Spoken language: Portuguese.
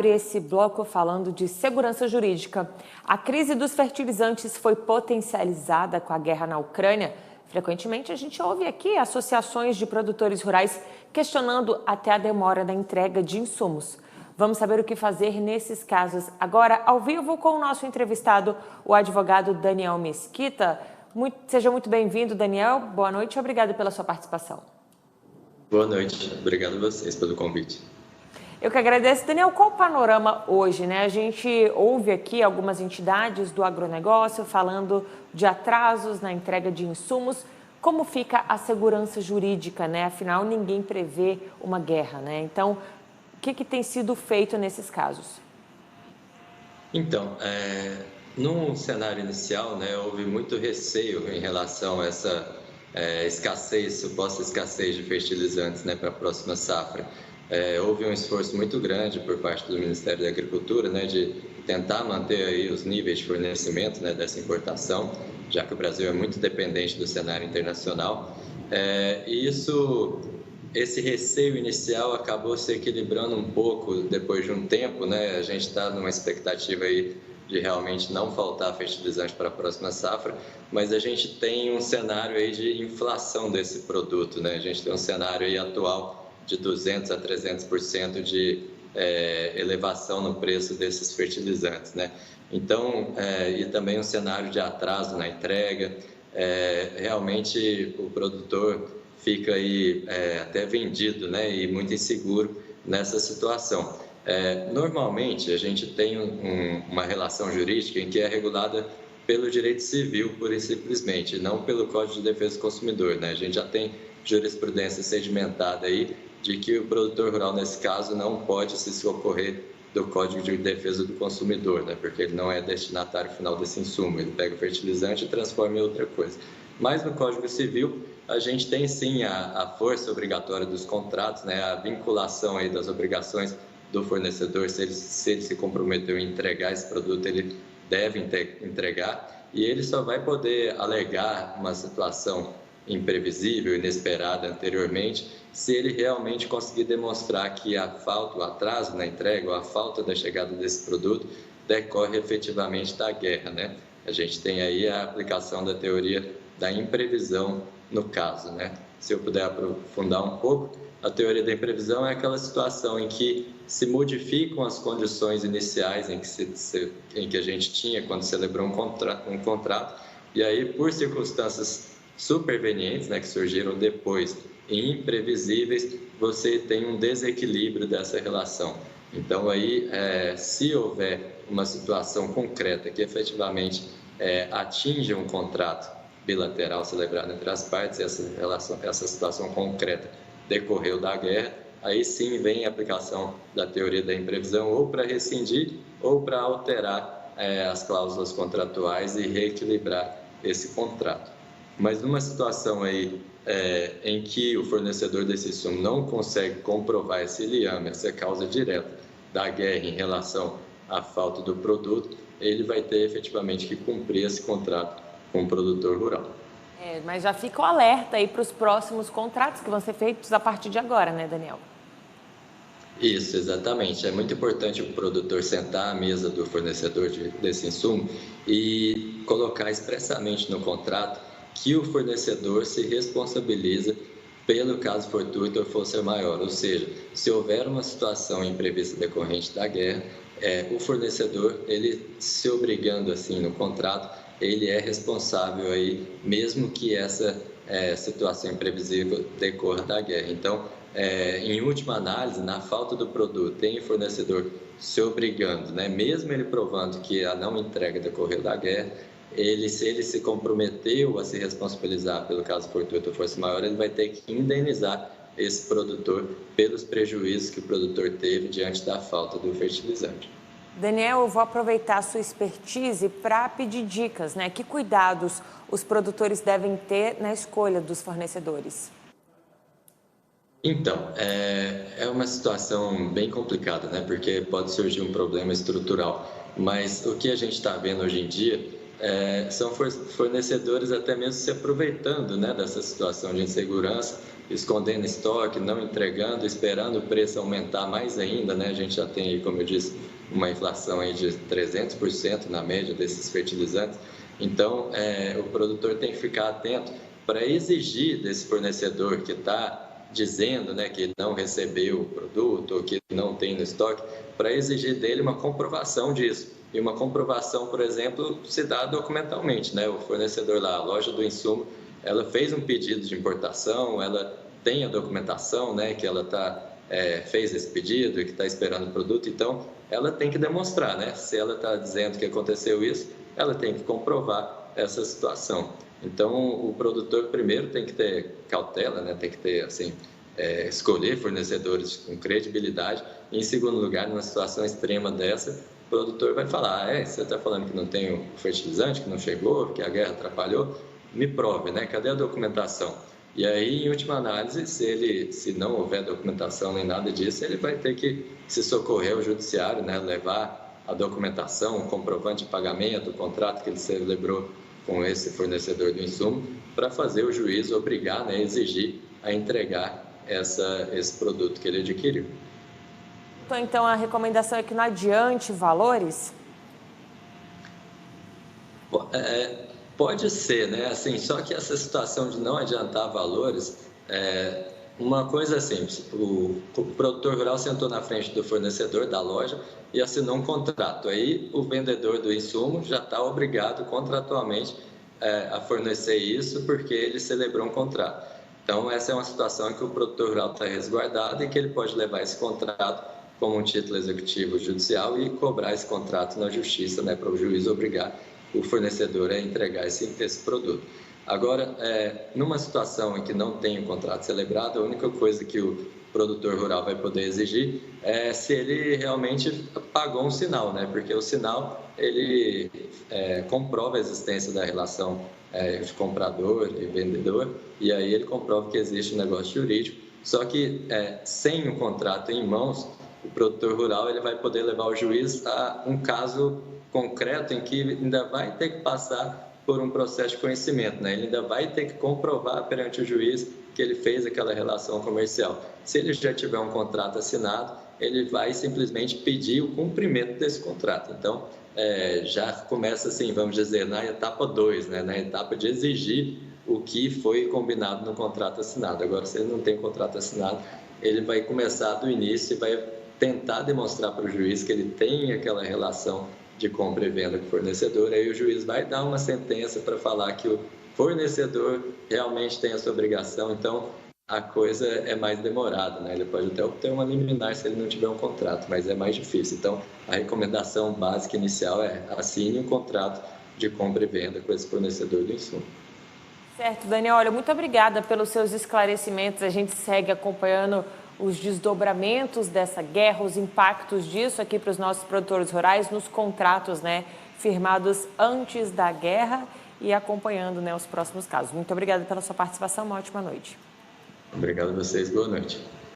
abre esse bloco falando de segurança jurídica. A crise dos fertilizantes foi potencializada com a guerra na Ucrânia. Frequentemente a gente ouve aqui associações de produtores rurais questionando até a demora da entrega de insumos. Vamos saber o que fazer nesses casos agora, ao vivo, com o nosso entrevistado, o advogado Daniel Mesquita. Seja muito bem-vindo, Daniel. Boa noite e obrigado pela sua participação. Boa noite. Obrigado a vocês pelo convite. Eu que agradeço. Daniel, qual o panorama hoje, né? A gente ouve aqui algumas entidades do agronegócio falando de atrasos na entrega de insumos. Como fica a segurança jurídica, né? Afinal, ninguém prevê uma guerra, né? Então, o que tem sido feito nesses casos? Então, num cenário inicial, né, houve muito receio em relação a essa suposta escassez de fertilizantes, né, para a próxima safra. Houve um esforço muito grande por parte do Ministério da Agricultura, né, de tentar manter aí os níveis de fornecimento, né, dessa importação, já que o Brasil é muito dependente do cenário internacional. E esse receio inicial acabou se equilibrando um pouco depois de um tempo, né? A gente está numa expectativa aí de realmente não faltar fertilizante para a próxima safra, mas a gente tem um cenário aí de inflação desse produto, né? A gente tem um cenário aí atual de 200% a 300% de elevação no preço desses fertilizantes, né? Então, e também um cenário de atraso na entrega, realmente o produtor fica aí até vendido, né? E muito inseguro nessa situação. Normalmente, a gente tem uma relação jurídica em que é regulada pelo direito civil, pura e simplesmente, não pelo Código de Defesa do Consumidor, né? A gente já tem jurisprudência sedimentada aí de que o produtor rural, nesse caso, não pode se socorrer do Código de Defesa do Consumidor, né? Porque ele não é destinatário final desse insumo, ele pega o fertilizante e transforma em outra coisa. Mas no Código Civil, a gente tem sim a força obrigatória dos contratos, né? A vinculação aí das obrigações do fornecedor, se ele se comprometeu em entregar esse produto, ele deve entregar, e ele só vai poder alegar uma situação imprevisível, inesperada anteriormente, se ele realmente conseguir demonstrar que o atraso na entrega ou a falta da chegada desse produto decorre efetivamente da guerra, né? A gente tem aí a aplicação da teoria da imprevisão no caso, né? Se eu puder aprofundar um pouco, a teoria da imprevisão é aquela situação em que se modificam as condições iniciais em que a gente tinha quando celebrou um contrato, e aí, por circunstâncias supervenientes, né, que surgiram depois e imprevisíveis, você tem um desequilíbrio dessa relação. Então, aí, se houver uma situação concreta que efetivamente atinja um contrato bilateral celebrado entre as partes, essa situação concreta decorreu da guerra, aí sim vem a aplicação da teoria da imprevisão, ou para rescindir ou para alterar as cláusulas contratuais e reequilibrar esse contrato. Mas numa situação aí em que o fornecedor desse insumo não consegue comprovar esse liame, essa causa direta da guerra em relação à falta do produto, ele vai ter efetivamente que cumprir esse contrato com o produtor rural. Mas já fica o alerta aí para os próximos contratos que vão ser feitos a partir de agora, né, Daniel? Isso, exatamente. É muito importante o produtor sentar à mesa do fornecedor desse insumo e colocar expressamente no contrato que o fornecedor se responsabiliza pelo caso fortuito ou força maior. Ou seja, se houver uma situação imprevista decorrente da guerra, o fornecedor, ele se obrigando assim no contrato, ele é responsável aí, mesmo que essa situação imprevisível decorra da guerra. Então, em última análise, na falta do produto, tem o fornecedor se obrigando, né? Mesmo ele provando que a não entrega decorreu da guerra, se ele se comprometeu a se responsabilizar pelo caso fortuito ou força maior, ele vai ter que indenizar esse produtor pelos prejuízos que o produtor teve diante da falta do fertilizante. Daniel, eu vou aproveitar a sua expertise para pedir dicas, né? Que cuidados os produtores devem ter na escolha dos fornecedores? Então, é uma situação bem complicada, né? Porque pode surgir um problema estrutural. Mas o que a gente está vendo hoje em dia são fornecedores até mesmo se aproveitando, né, dessa situação de insegurança escondendo estoque, não entregando, esperando o preço aumentar mais ainda, né? A gente já tem aí, como eu disse, uma inflação aí de 300% na média desses fertilizantes. Então, o produtor tem que ficar atento para exigir desse fornecedor que está dizendo, né, que não recebeu o produto ou que não tem no estoque, para exigir dele uma comprovação disso. E uma comprovação, por exemplo, se dá documentalmente, né? O fornecedor lá, a loja do insumo, ela fez um pedido de importação, ela tem a documentação, né, que ela fez esse pedido e que está esperando o produto, então ela tem que demonstrar, né? Se ela está dizendo que aconteceu isso, ela tem que comprovar essa situação. Então, o produtor primeiro tem que ter cautela, né? Tem que ter, assim, escolher fornecedores com credibilidade. E, em segundo lugar, numa situação extrema dessa, o produtor vai falar, você está falando que não tem o fertilizante, que não chegou, que a guerra atrapalhou, me prove, né? Cadê a documentação? E aí, em última análise, se não houver documentação nem nada disso, ele vai ter que se socorrer ao judiciário, né? Levar a documentação, o comprovante de pagamento, o contrato que ele celebrou com esse fornecedor do insumo, para fazer o juiz obrigar, né, exigir a entregar esse produto que ele adquiriu. Então, a recomendação é que não adiante valores? Pode ser, né? Assim, só que essa situação de não adiantar valores, uma coisa simples, o produtor rural sentou na frente do fornecedor da loja e assinou um contrato. Aí o vendedor do insumo já está obrigado contratualmente a fornecer isso porque ele celebrou um contrato. Então, essa é uma situação em que o produtor rural está resguardado e que ele pode levar esse contrato como um título executivo judicial e cobrar esse contrato na justiça, né, para o juiz obrigar o fornecedor a entregar esse produto. Agora, numa situação em que não tem um contrato celebrado, a única coisa que o produtor rural vai poder exigir é se ele realmente pagou um sinal, né? Porque o sinal, ele comprova a existência da relação de comprador e vendedor, e aí ele comprova que existe um negócio jurídico. Só que, sem um contrato em mãos, o produtor rural ele vai poder levar o juiz a um caso concreto em que ainda vai ter que passar por um processo de conhecimento, né? Ele ainda vai ter que comprovar perante o juiz que ele fez aquela relação comercial. Se ele já tiver um contrato assinado, ele vai simplesmente pedir o cumprimento desse contrato. Então, já começa assim, vamos dizer, na etapa 2, né? Na etapa de exigir o que foi combinado no contrato assinado. Agora, se ele não tem contrato assinado, ele vai começar do início e vai tentar demonstrar para o juiz que ele tem aquela relação de compra e venda com o fornecedor, aí o juiz vai dar uma sentença para falar que o fornecedor realmente tem essa obrigação, então a coisa é mais demorada, né? Ele pode até obter uma liminar se ele não tiver um contrato, mas é mais difícil. Então, a recomendação básica inicial é assine um contrato de compra e venda com esse fornecedor do insumo. Certo, Daniel, olha, muito obrigada pelos seus esclarecimentos. A gente segue acompanhando os desdobramentos dessa guerra, os impactos disso aqui para os nossos produtores rurais nos contratos, né, firmados antes da guerra e acompanhando, né, os próximos casos. Muito obrigada pela sua participação, uma ótima noite. Obrigado a vocês, boa noite.